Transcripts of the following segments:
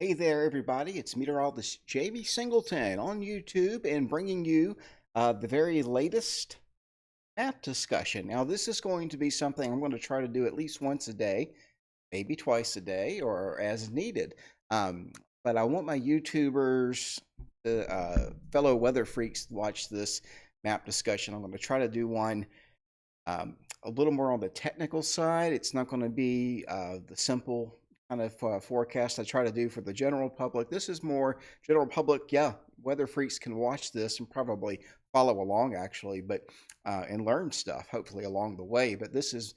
Hey there, everybody. It's meteorologist Jamey Singleton on YouTube and bringing you the very latest map discussion. Now, this is going to be something I'm going to try to do at least once a day, maybe twice a day, or as needed. Um, but I want my YouTubers, fellow weather freaks, to watch this map discussion. I'm going to try to do one a little more on the technical side. It's not going to be the simple kind of forecast I try to do for the general public. This is more general public. Yeah, weather freaks can watch this and probably follow along actually, but and learn stuff hopefully along the way. But this is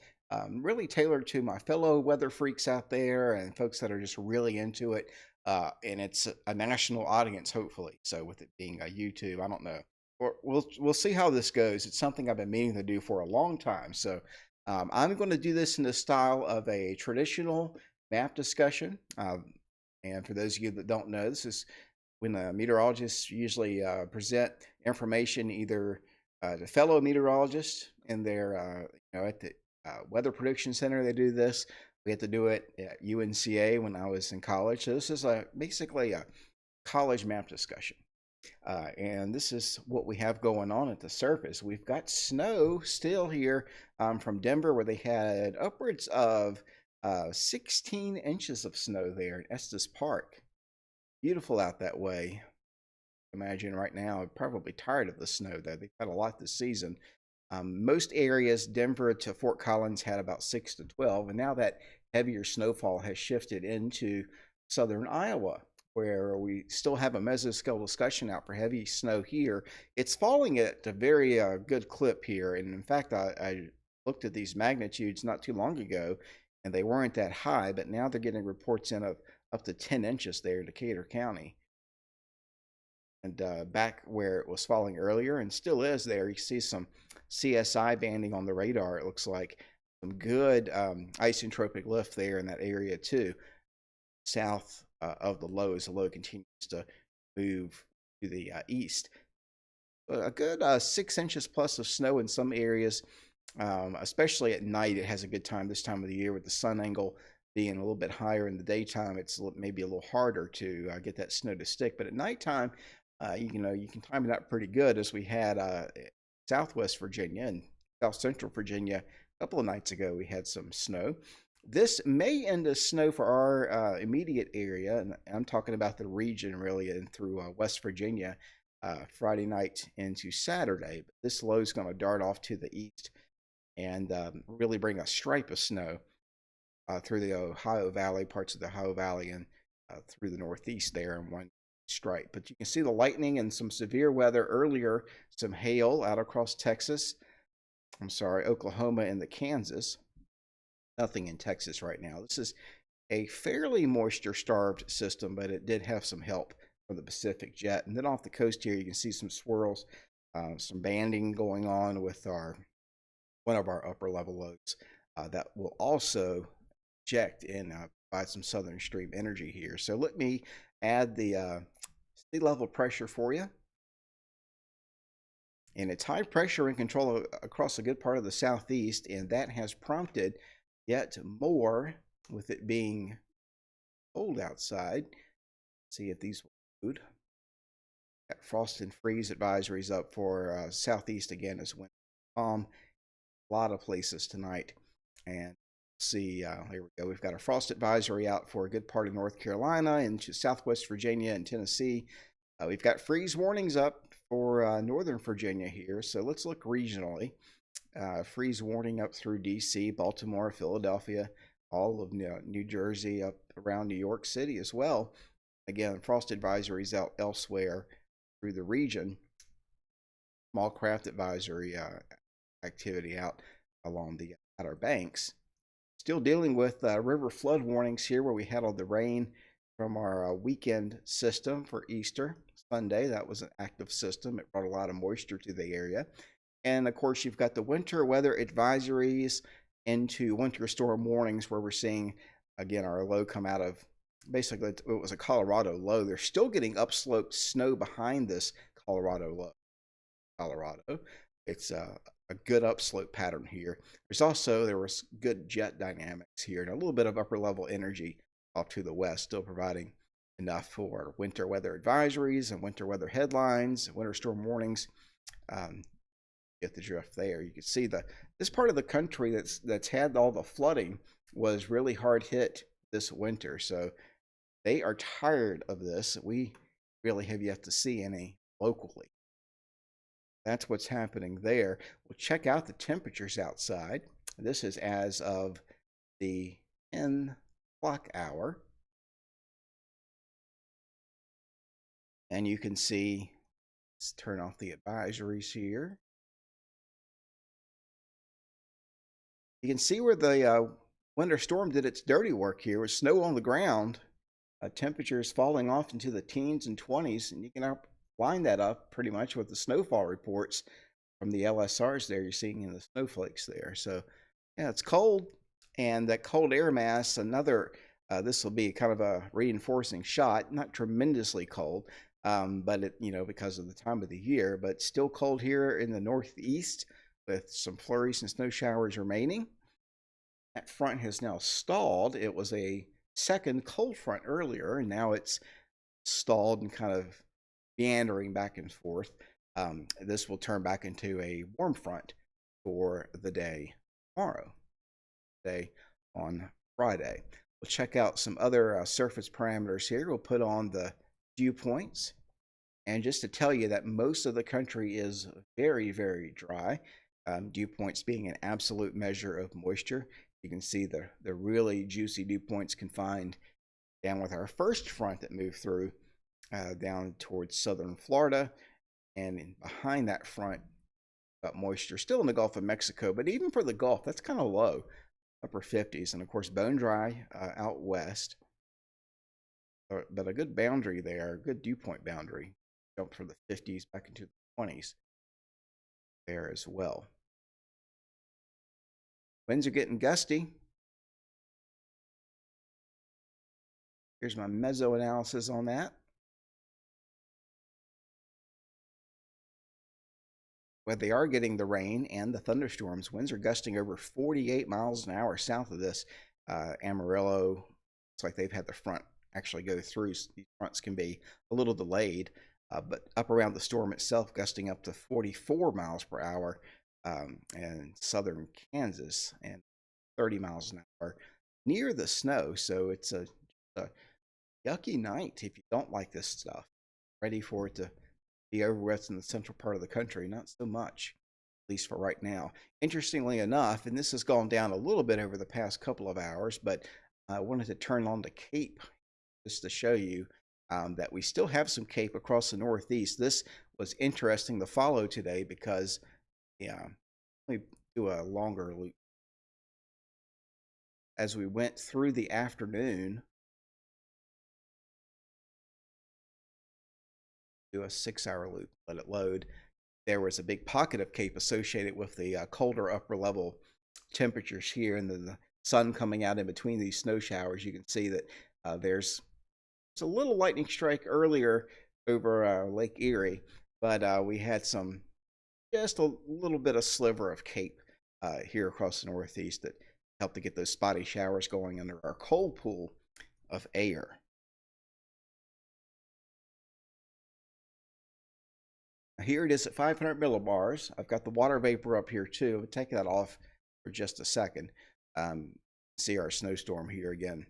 really tailored to my fellow weather freaks out there and folks that are just really into it. And it's a national audience, hopefully. So with it being a YouTube, I don't know, we'll see how this goes. It's something I've been meaning to do for a long time. So I'm going to do this in the style of a traditional map discussion. And for those of you that don't know, this is when meteorologists usually present information either to fellow meteorologists in their, at the Weather Prediction Center. They do this. We had to do it at UNCA when I was in college. So this is basically a college map discussion. And this is what we have going on at the surface. We've got snow still here from Denver, where they had upwards of 16 inches of snow there in Estes Park. Beautiful out that way. Imagine right now, I'm probably tired of the snow, though. They've had a lot this season. Most areas, Denver to Fort Collins, had about 6 to 12, and now that heavier snowfall has shifted into southern Iowa, where we still have a mesoscale discussion out for heavy snow here. It's falling at a very good clip here, and in fact, I looked at these magnitudes not too long ago, and they weren't that high, but now they're getting reports in of up to 10 inches there in Decatur County. And back where it was falling earlier and still is there, you see some CSI banding on the radar. It looks like some good isentropic lift there in that area too. South of the low as the low continues to move to the east. A good 6 inches plus of snow in some areas, especially at night. It has a good time this time of the year with the sun angle being a little bit higher in the daytime. It's maybe a little harder to get that snow to stick, but at nighttime, you can time it out pretty good, as we had Southwest Virginia and South Central Virginia a couple of nights ago. We had some snow. This may end as snow for our immediate area, and I'm talking about the region really, and through West Virginia, Friday night into Saturday. But this low is going to dart off to the east and really bring a stripe of snow through the Ohio Valley, parts of the Ohio Valley, and through the Northeast there in one stripe. But you can see the lightning and some severe weather earlier, some hail out across Texas. Oklahoma and the Kansas. Nothing in Texas right now. This is a fairly moisture-starved system, but it did have some help from the Pacific jet. And then off the coast here, you can see some swirls, some banding going on with one of our upper level lows that will also inject and provide some southern stream energy here. So let me add the sea level pressure for you. And it's high pressure and control across a good part of the southeast, and that has prompted yet more with it being cold outside. Let's see if these will food. Got frost and freeze advisories up for southeast again as winter. A lot of places tonight, and see, here we go. We've got a frost advisory out for a good part of North Carolina and Southwest Virginia and Tennessee. We've got freeze warnings up for Northern Virginia here. So let's look regionally. Freeze warning up through DC, Baltimore, Philadelphia, all of New Jersey, up around New York City as well. Again, frost advisories out elsewhere through the region. Small craft advisory activity out along the Outer Banks. Still dealing with river flood warnings here, where we had all the rain from our weekend system for Easter Sunday. That was an active system. It brought a lot of moisture to the area. And of course, you've got the winter weather advisories into winter storm warnings, where we're seeing, again, our low come out of, basically, it was a Colorado low. They're still getting upsloped snow behind this Colorado low. It's a good upslope pattern here. There was good jet dynamics here and a little bit of upper level energy off to the west, still providing enough for winter weather advisories and winter weather headlines, winter storm warnings. Um, get the drift there. You can see this part of the country that's had all the flooding was really hard hit this winter. So they are tired of this. We really have yet to see any locally. That's what's happening there. We'll check out the temperatures outside. This is as of the 10 o'clock hour. And you can see, let's turn off the advisories here. You can see where the winter storm did its dirty work here with snow on the ground, temperatures falling off into the teens and 20s, and you can line that up pretty much with the snowfall reports from the LSRs there you're seeing in the snowflakes there. So yeah, it's cold, and that cold air mass, this will be kind of a reinforcing shot, not tremendously cold, but it, because of the time of the year, but still cold here in the northeast with some flurries and snow showers remaining. That front has now stalled. It was a second cold front earlier, and now it's stalled and kind of meandering back and forth. This will turn back into a warm front for the day tomorrow, day on Friday. We'll check out some other surface parameters here. We'll put on the dew points. And just to tell you that most of the country is very, very dry, dew points being an absolute measure of moisture. You can see the really juicy dew points confined down with our first front that moved through down towards southern Florida. And behind that front, got moisture still in the Gulf of Mexico, but even for the Gulf, that's kind of low, upper 50s. And of course, bone dry out west. But a good boundary there, a good dew point boundary. Jumped from the 50s back into the 20s there as well. Winds are getting gusty. Here's my meso analysis on that. But they are getting the rain and the thunderstorms. Winds are gusting over 48 miles an hour south of this. Amarillo, looks like they've had the front actually go through. These fronts can be a little delayed, but up around the storm itself, gusting up to 44 miles per hour in southern Kansas and 30 miles an hour near the snow. So it's a yucky night if you don't like this stuff. Ready for it to be over with in the central part of the country. Not so much, at least for right now. Interestingly enough, and this has gone down a little bit over the past couple of hours, but I wanted to turn on the CAPE just to show you that we still have some CAPE across the Northeast. This was interesting to follow today because, let me do a longer loop. As we went through the afternoon, do a 6-hour loop, let it load. There was a big pocket of CAPE associated with the colder upper level temperatures here, and then the sun coming out in between these snow showers. You can see that there's a little lightning strike earlier over Lake Erie, but we had just a little bit of sliver of CAPE here across the Northeast that helped to get those spotty showers going under our cold pool of air. Here it is at 500 millibars. I've got the water vapor up here too. I'll take that off for just a second. See our snowstorm here again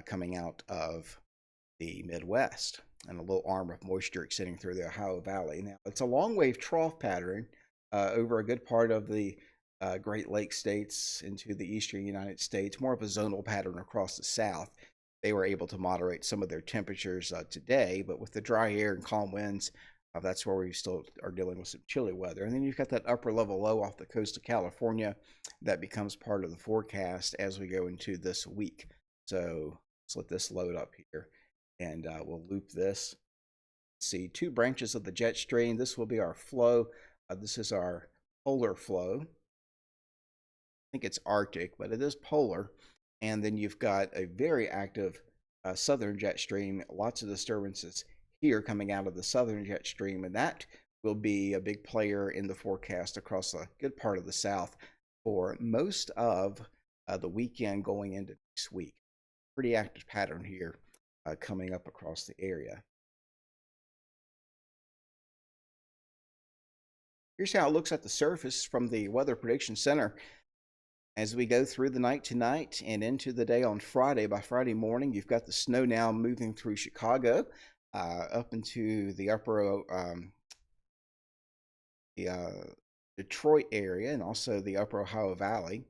coming out of the Midwest, and a little arm of moisture extending through the Ohio Valley. Now, it's a long wave trough pattern over a good part of the Great Lakes states into the eastern United States, more of a zonal pattern across the south. They were able to moderate some of their temperatures today, but with the dry air and calm winds, that's where we still are dealing with some chilly weather. And then you've got that upper level low off the coast of California that becomes part of the forecast as we go into this week. So let's let this load up here, and we'll loop this. See 2 branches of the jet stream. This will be our flow. This is our polar flow. I think it's Arctic, but it is polar. And then you've got a very active southern jet stream, lots of disturbances here coming out of the southern jet stream, and that will be a big player in the forecast across a good part of the south for most of the weekend going into next week. Pretty active pattern here coming up across the area. Here's how it looks at the surface from the Weather Prediction Center. As we go through the night tonight and into the day on Friday, by Friday morning, you've got the snow now moving through Chicago, up into the the Detroit area, and also the upper Ohio Valley.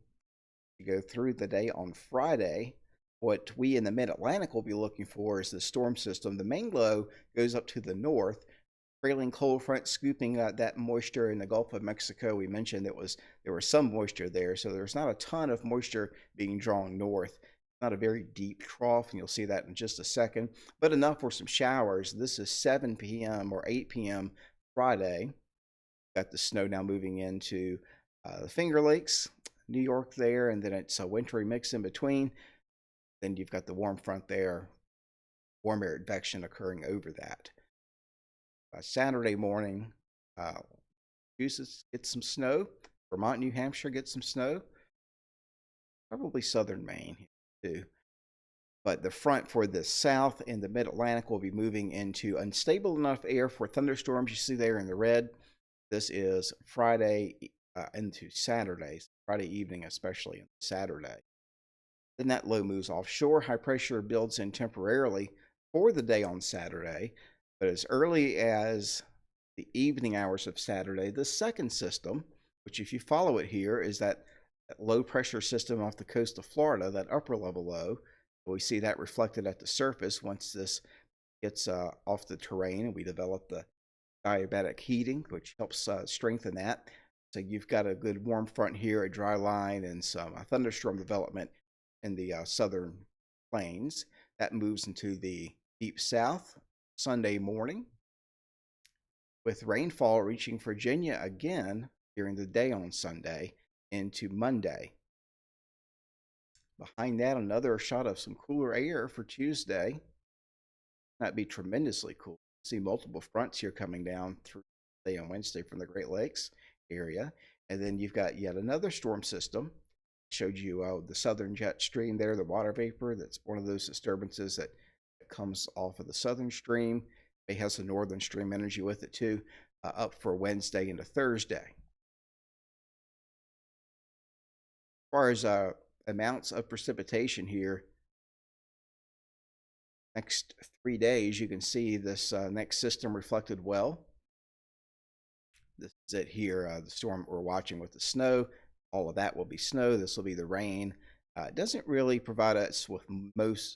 You go through the day on Friday. What we in the Mid-Atlantic will be looking for is the storm system. The main low goes up to the north, trailing cold front scooping that moisture in the Gulf of Mexico. We mentioned there was some moisture there, so there's not a ton of moisture being drawn north. Not a very deep trough, and you'll see that in just a second, but enough for some showers. This is 7 p.m. or 8 p.m. Friday. Got the snow now moving into the Finger Lakes, New York there, and then it's a wintry mix in between. Then you've got the warm front there, warm air advection occurring over that. Saturday morning, Massachusetts gets some snow. Vermont, New Hampshire gets some snow. Probably southern Maine too. But the front for the south and the mid-Atlantic will be moving into unstable enough air for thunderstorms. You see there in the red. This is Friday into Saturday, Friday evening especially, and Saturday. Then that low moves offshore. High pressure builds in temporarily for the day on Saturday. But as early as the evening hours of Saturday, the second system, which if you follow it here, is that low pressure system off the coast of Florida, that upper level low. We see that reflected at the surface once this gets off the terrain, and we develop the diabatic heating, which helps strengthen that. So you've got a good warm front here, a dry line, and some thunderstorm development in the southern plains. That moves into the deep south Sunday morning, with rainfall reaching Virginia again during the day on Sunday into Monday. Behind that, another shot of some cooler air for Tuesday. Not be tremendously cool. See multiple fronts here coming down through Tuesday and Wednesday from the Great Lakes area. And then you've got yet another storm system. Showed you the southern jet stream there, the water vapor. That's one of those disturbances that comes off of the southern stream. It has the northern stream energy with it too, up for Wednesday into Thursday. As far as amounts of precipitation here, next 3 days, you can see this next system reflected well. This is it here, the storm we're watching with the snow. All of that will be snow. This will be the rain. It doesn't really provide us with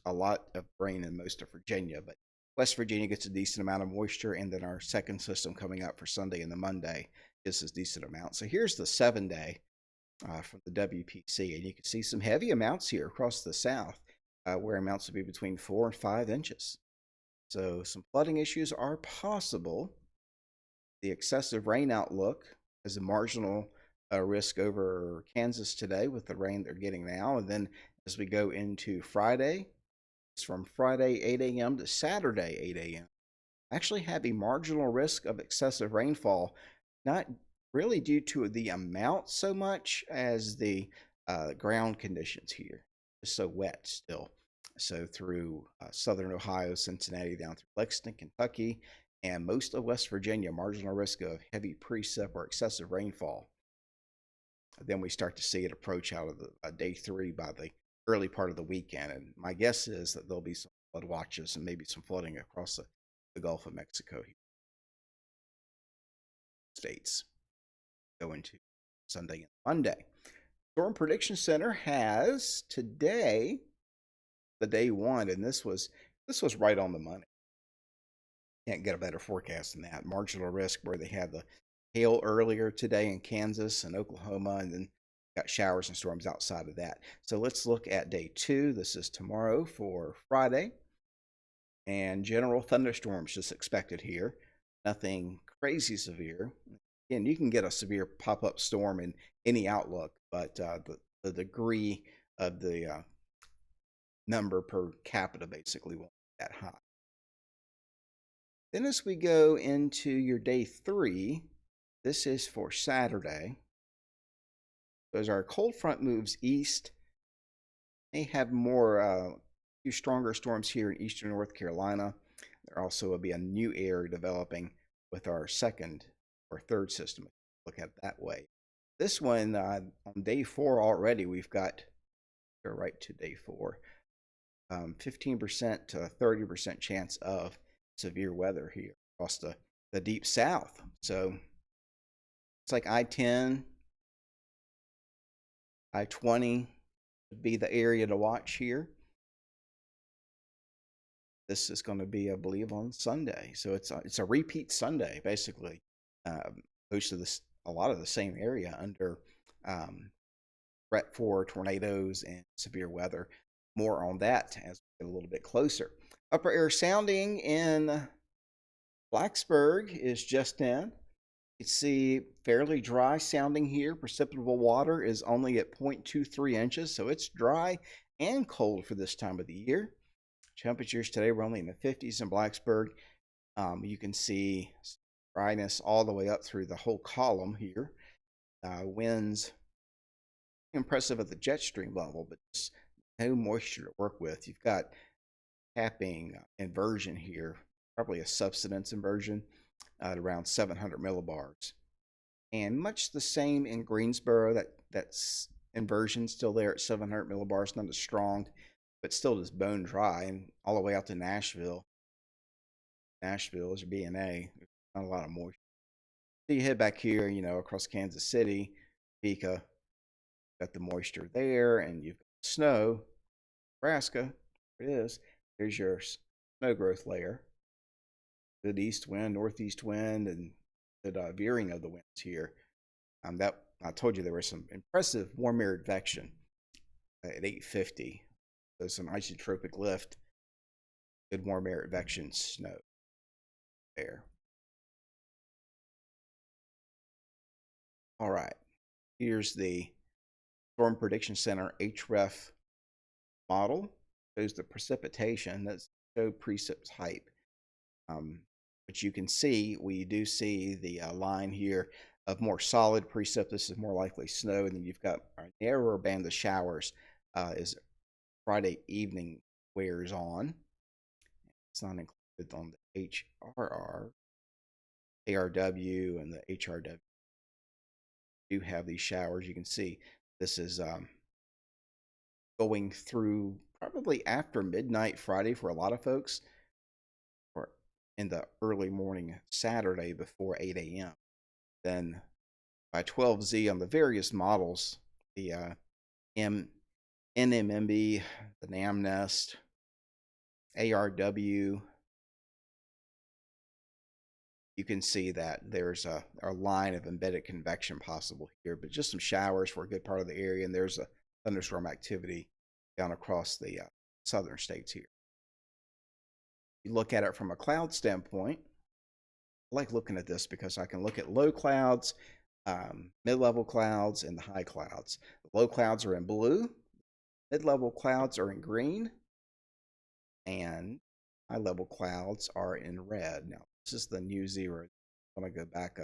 a lot of rain in most of Virginia, but West Virginia gets a decent amount of moisture, and then our second system coming up for Sunday and the Monday is a decent amount. So here's the 7-day from the WPC, and you can see some heavy amounts here across the south, where amounts will be between 4 and 5 inches. So some flooding issues are possible. The excessive rain outlook is a marginal risk over Kansas today with the rain they're getting now. And then as we go into Friday, it's from Friday 8 a.m. to Saturday 8 a.m. Actually have a marginal risk of excessive rainfall, not really due to the amount so much as the ground conditions here. It's so wet still. So through southern Ohio, Cincinnati, down through Lexington, Kentucky, and most of West Virginia, marginal risk of heavy precip or excessive rainfall. Then we start to see it approach out of the day 3 by the early part of the weekend. And my guess is that there'll be some flood watches and maybe some flooding across the Gulf of Mexico states going to Sunday and Monday. Storm Prediction Center has today the day 1, and this was right on the money. Can't get a better forecast than that. Marginal risk where they had the hail earlier today in Kansas and Oklahoma, and then got showers and storms outside of that. So let's look at day 2. This is tomorrow for Friday. And general thunderstorms just expected here. Nothing crazy severe. Again, you can get a severe pop-up storm in any outlook, but the degree of the number per capita basically won't be that high. Then as we go into your day 3, this is for Saturday. So as our cold front moves east, may have more few stronger storms here in eastern North Carolina. There also will be a new area developing with our second or third system. Look at it that way. This one on day 4 already, we've got, go right to day 4, 15% to 30% chance of severe weather here across the deep south. So it's like I-10, I-20 would be the area to watch here. This is going to be, I believe, on Sunday. So it's a repeat Sunday, basically. Most of this, a lot of the same area under threat for tornadoes and severe weather. More on that as we get a little bit closer. Upper air sounding in Blacksburg is just in. You can see fairly dry sounding here. Precipitable water is only at 0.23 inches, so it's dry and cold for this time of the year. Temperatures today were only in the 50s in Blacksburg. You can see dryness all the way up through the whole column here. Winds impressive at the jet stream level, but just no moisture to work with. You've got capping inversion here, probably a subsidence inversion at around 700 millibars. And much the same in Greensboro, that's inversion still there at 700 millibars, not as strong, but still just bone dry. And all the way out to Nashville. Nashville is your BNA. There's not a lot of moisture. So you head back here, across Kansas City, Topeka, got the moisture there, and you've got snow. Nebraska, there it is. There's your snow growth layer. Good east wind, northeast wind, and the veering of the winds here. That I told you there was some impressive warm air advection at 850. So some isotropic lift, good warm air advection snow there. All right, here's the Storm Prediction Center HREF model. Shows the precipitation. That's show precip type. But you can see, we do see the line here of more solid precip. This is more likely snow. And then you've got a narrower band of showers as Friday evening wears on. It's not included on the HRR, ARW, and the HRW. Do have these showers. You can see this is going through probably after midnight Friday for a lot of folks, or in the early morning Saturday before 8 a.m. Then by 12Z on the various models, the NMMB, the NamNest, ARW, you can see that there's a line of embedded convection possible here, but just some showers for a good part of the area, and there's a thunderstorm activity down across the southern states here. You look at it from a cloud standpoint. I like looking at this because I can look at low clouds, mid-level clouds, and the high clouds. The low clouds are in blue, mid-level clouds are in green, and high-level clouds are in red. Now, this is the new zero. I want to go back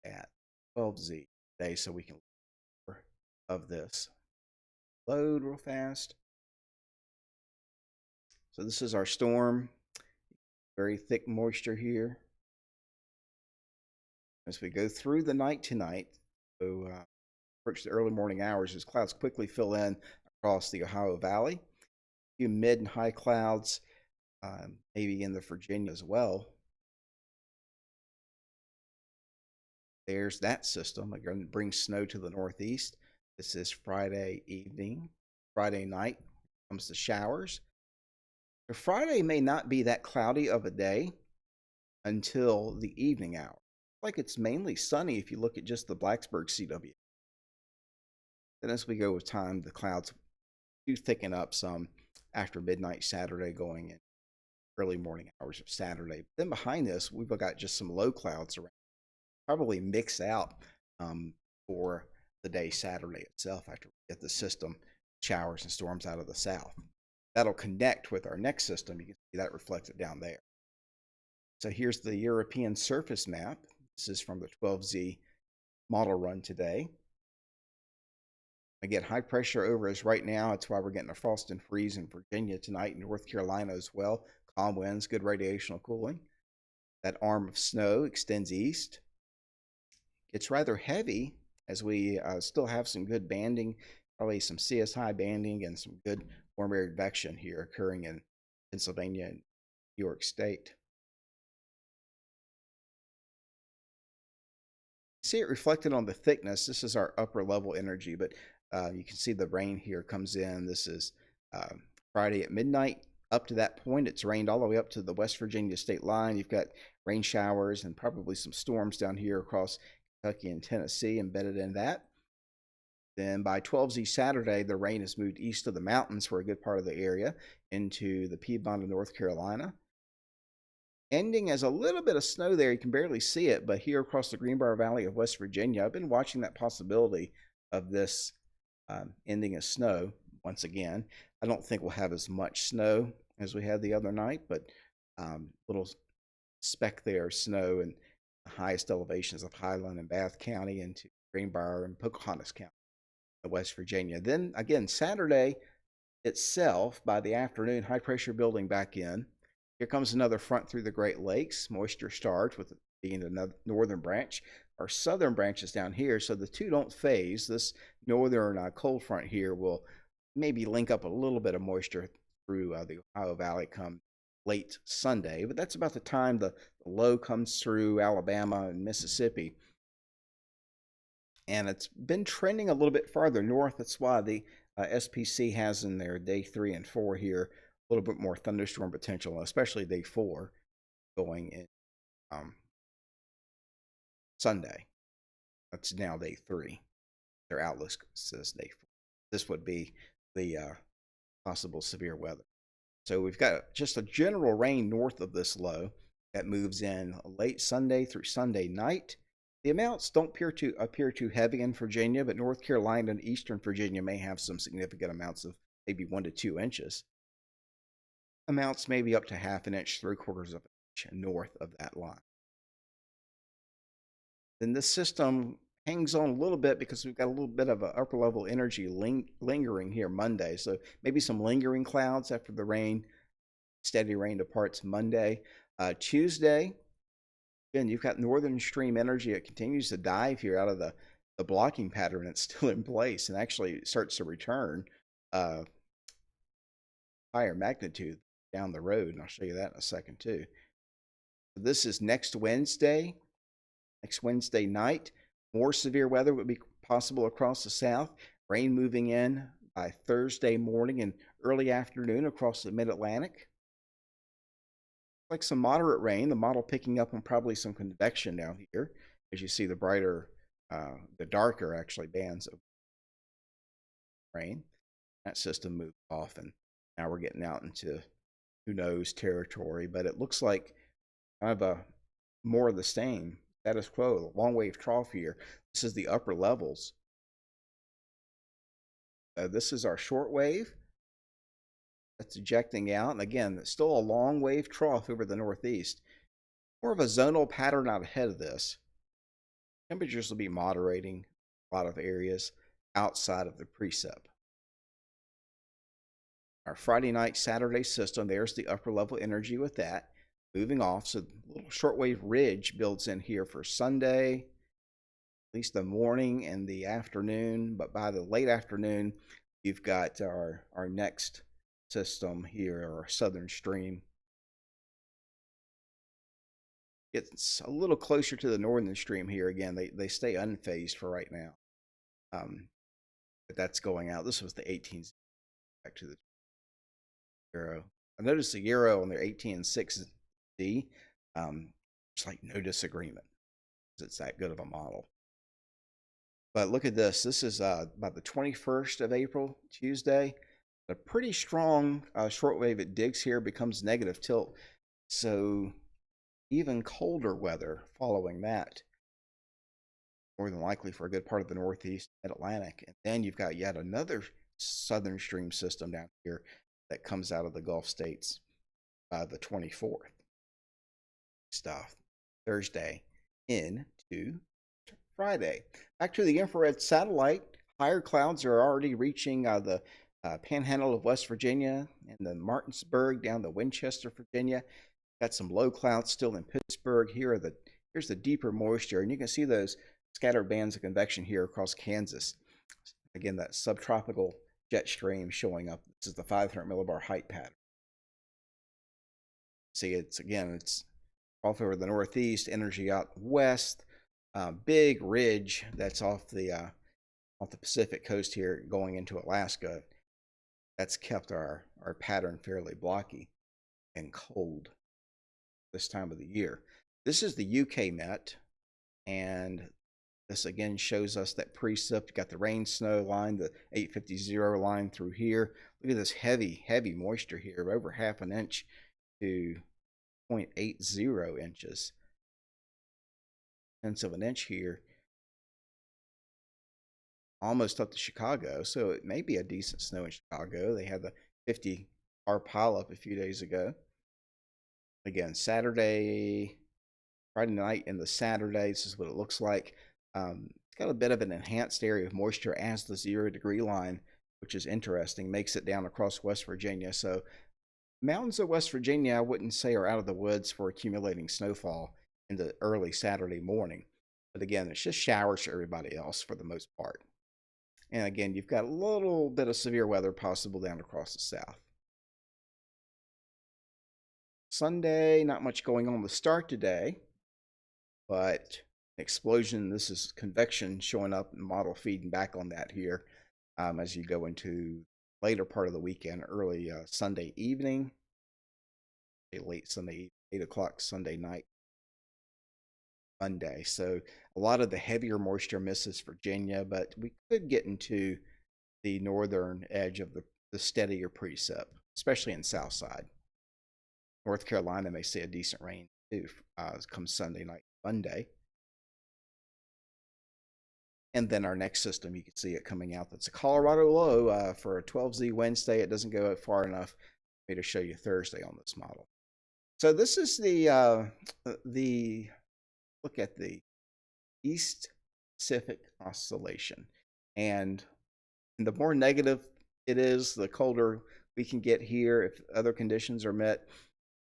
at 12Z today so we can look of this. Load real fast. So this is our storm. Very thick moisture here. As we go through the night tonight, so approach the early morning hours, as clouds quickly fill in across the Ohio Valley. A few mid and high clouds, maybe in the Virginia as well. There's that system. Again, it brings snow to the northeast. This is Friday evening. Friday night comes the showers. So Friday may not be that cloudy of a day until the evening hour. Like it's mainly sunny if you look at just the Blacksburg CW. Then as we go with time, the clouds do thicken up some after midnight Saturday, going in early morning hours of Saturday. Then behind this, we've got just some low clouds around, probably mix out for the day Saturday itself after we get the system showers and storms out of the south. That'll connect with our next system. You can see that reflected down there. So here's the European surface map. This is from the 12Z model run today. Again, high pressure over us right now. That's why we're getting a frost and freeze in Virginia tonight, and North Carolina as well. Calm winds, good radiational cooling. That arm of snow extends east. It's rather heavy as we still have some good banding, probably some CSI banding and some good warm air advection here occurring in Pennsylvania and New York State. See it reflected on the thickness. This is our upper level energy, but you can see the rain here comes in. This is uh, Friday at midnight. Up to that point, it's rained all the way up to the West Virginia state line. You've got rain showers and probably some storms down here across Kentucky and Tennessee embedded in that. Then by 12Z Saturday, the rain has moved east of the mountains for a good part of the area into the Piedmont of North Carolina. Ending as a little bit of snow there. You can barely see it, but here across the Greenbrier Valley of West Virginia, I've been watching that possibility of this ending as snow once again. I don't think we'll have as much snow as we had the other night, but little speck there of snow in the highest elevations of Highland and Bath County into Greenbrier and Pocahontas County of West Virginia. Then again, Saturday itself, by the afternoon, high pressure building back in. Here comes another front through the Great Lakes. Moisture starts with it being the northern branch. Our southern branch is down here, so the two don't phase. This northern cold front here will maybe link up a little bit of moisture through the Ohio Valley come late Sunday, but that's about the time the low comes through Alabama and Mississippi. And it's been trending a little bit farther north. That's why the SPC has in their day 3 and 4 here a little bit more thunderstorm potential, especially day 4 going in Sunday. That's now day 3. Their outlook says day 4. This would be the possible severe weather. So we've got just a general rain north of this low that moves in late Sunday through Sunday night. The amounts don't appear too heavy in Virginia, but North Carolina and Eastern Virginia may have some significant amounts of maybe 1 to 2 inches. Amounts maybe up to half an inch, 3/4 of an inch north of that line. Then this system hangs on a little bit because we've got a little bit of an upper level energy lingering here Monday. So maybe some lingering clouds after the rain, steady rain departs Monday. Tuesday, again, you've got northern stream energy. It continues to dive here out of the blocking pattern. It's still in place and actually starts to return higher magnitude down the road. And I'll show you that in a second too. So this is next Wednesday night. More severe weather would be possible across the south. Rain moving in by Thursday morning and early afternoon across the mid-Atlantic. Like some moderate rain, the model picking up on probably some convection down here as you see the brighter, the darker actually bands of rain. That system moved off and now we're getting out into who knows territory, but it looks like kind of a more of the same status quo, long wave trough here. This is the upper levels. This is our short wave that's ejecting out. And again, it's still a long wave trough over the northeast. More of a zonal pattern out ahead of this. Temperatures will be moderating a lot of areas outside of the precip. Our Friday night, Saturday system, there's the upper level energy with that. Moving off, so a little shortwave ridge builds in here for Sunday, at least the morning and the afternoon. But by the late afternoon, you've got our next system here, our southern stream. It's a little closer to the northern stream here. Again, they stay unfazed for right now. But that's going out. This was the 18th back to the euro. I noticed the euro on their 18.6D. It's like no disagreement. It's that good of a model. But look at this. This is about the 21st of April, Tuesday. A pretty strong shortwave it digs here becomes negative tilt. So even colder weather following that. More than likely for a good part of the northeast Mid-Atlantic. And then you've got yet another southern stream system down here that comes out of the Gulf states by the 24th. Stuff. Thursday into Friday. Back to the infrared satellite. higher clouds are already reaching the panhandle of West Virginia and the Martinsburg down to Winchester, Virginia. Got some low clouds still in Pittsburgh. Here's the deeper moisture, and you can see those scattered bands of convection here across Kansas. Again, that subtropical jet stream showing up. This is the 500 millibar height pattern. See, it's off over the northeast, energy out west. Big ridge that's off the Pacific coast here going into Alaska. That's kept our pattern fairly blocky and cold this time of the year. This is the UK Met, and this again shows us that precip. You got the rain snow line, the 850 line through here. Look at this heavy moisture here, over half an inch to 0.80 inches. Tenths of an inch here, almost up to Chicago. So it may be a decent snow in Chicago. They had the 50-car pileup a few days ago. Again, Friday night into Saturday, this is what it looks like. It's got a bit of an enhanced area of moisture as the 0 degree line, which is interesting, makes it down across West Virginia. So mountains of West Virginia, I wouldn't say are out of the woods for accumulating snowfall in the early Saturday morning. But again, it's just showers for everybody else for the most part. And again, you've got a little bit of severe weather possible down across the south. Sunday, not much going on to start today, but explosion. This is convection showing up and model feeding back on that here as you go into later part of the weekend, early Sunday evening, late Sunday, 8 o'clock Sunday night, Monday. So a lot of the heavier moisture misses Virginia, but we could get into the northern edge of the steadier precip, especially in south side. North Carolina may see a decent rain too come Sunday night, Monday. And then our next system, you can see it coming out. That's a Colorado low for a 12Z Wednesday. It doesn't go far enough for me to show you Thursday on this model. So this is the look at the East Pacific Oscillation. And the more negative it is, the colder we can get here if other conditions are met.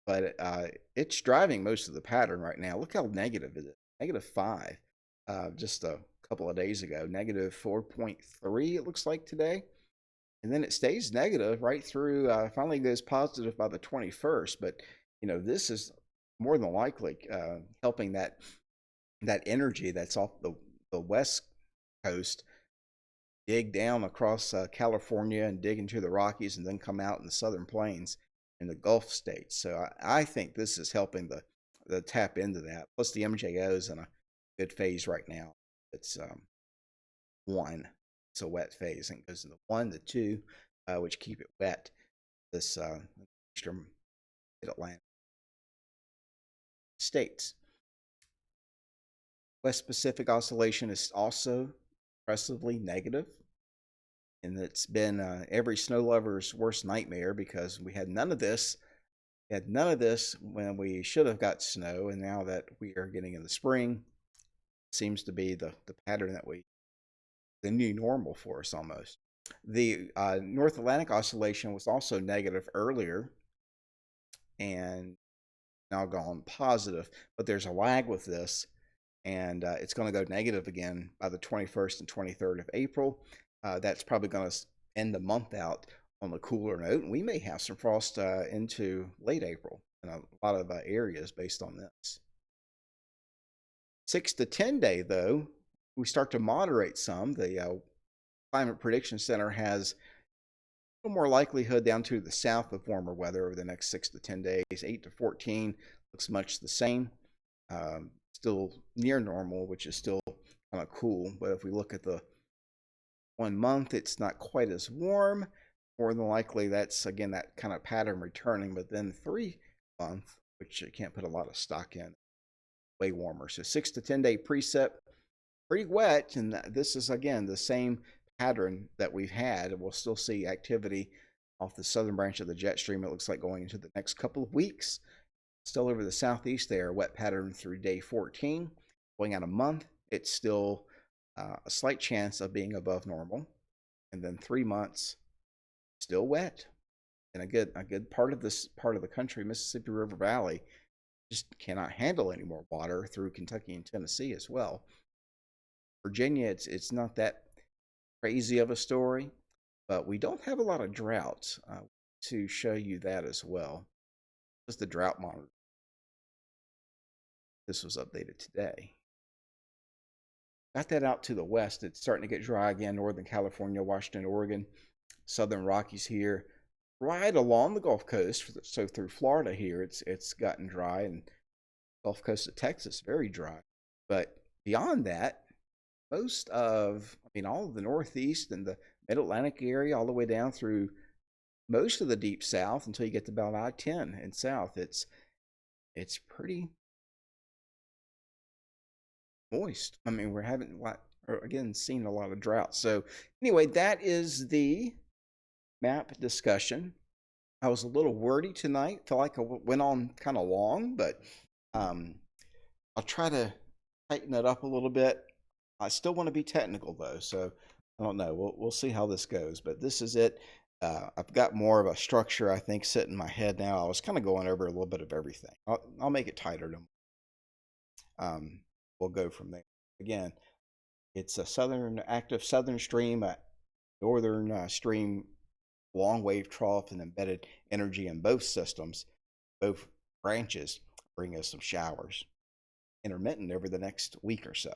But it's driving most of the pattern right now. Look how negative it is. -5 just a couple of days ago. -4.3 it looks like today. And then it stays negative right through, finally goes positive by the 21st. But, you know, this is more than likely helping that energy that's off the west coast dig down across California and dig into the Rockies and then come out in the southern plains in the Gulf states. So I think this is helping the tap into that. Plus the MJO is in a good phase right now. It's 1. It's a wet phase, and it goes into 1, the 2, which keep it wet. This eastern Mid-Atlantic states. West Pacific Oscillation is also impressively negative, and it's been every snow lover's worst nightmare because we had none of this. We had none of this when we should have got snow, and now that we are getting in the spring, it seems to be the pattern that the new normal for us almost. The North Atlantic Oscillation was also negative earlier, and now gone positive, but there's a lag with this, and it's going to go negative again by the 21st and 23rd of April. That's probably going to end the month out on a cooler note, and we may have some frost into late April in a lot of areas based on this. 6 to 10 day, though, we start to moderate some. The Climate Prediction Center has a little more likelihood down to the south of warmer weather over the next 6 to 10 days. 8 to 14 looks much the same. Still near normal, which is still kind of cool. But if we look at the 1 month, it's not quite as warm. More than likely, that's, again, that kind of pattern returning. But then 3 month, which you can't put a lot of stock in, way warmer. So 6 to 10 day precip, pretty wet. And this is, again, the same pattern that we've had. We'll still see activity off the southern branch of the jet stream, it looks like, going into the next couple of weeks. Still over the southeast there, wet pattern through day 14. Going out a month, it's still a slight chance of being above normal, and then 3 months still wet. And a good part of this part of the country, Mississippi River Valley, just cannot handle any more water through Kentucky and Tennessee as well. Virginia, it's not that crazy of a story, but we don't have a lot of droughts to show you that as well. This is the drought monitor. This was updated today. Got that out to the west. It's starting to get dry again. Northern California, Washington, Oregon, Southern Rockies here, right along the Gulf Coast. So through Florida here, it's gotten dry, and Gulf Coast of Texas very dry. But beyond that, most of, I mean, all of the Northeast and the Mid Atlantic area, all the way down through most of the Deep South until you get to about I-10 and south, it's pretty moist. I mean, we're having again seen a lot of drought. So anyway, that is the map discussion. I was a little wordy tonight. Felt like I went on kind of long, but I'll try to tighten it up a little bit. I still want to be technical though, so I don't know. We'll see how this goes. But this is it. I've got more of a structure, I think, sitting in my head now. I was kind of going over a little bit of everything. I'll make it tighter. We'll go from there. Again, it's a active southern stream, a northern stream, long wave trough, and embedded energy in both systems, both branches, bring us some showers, intermittent over the next week or so.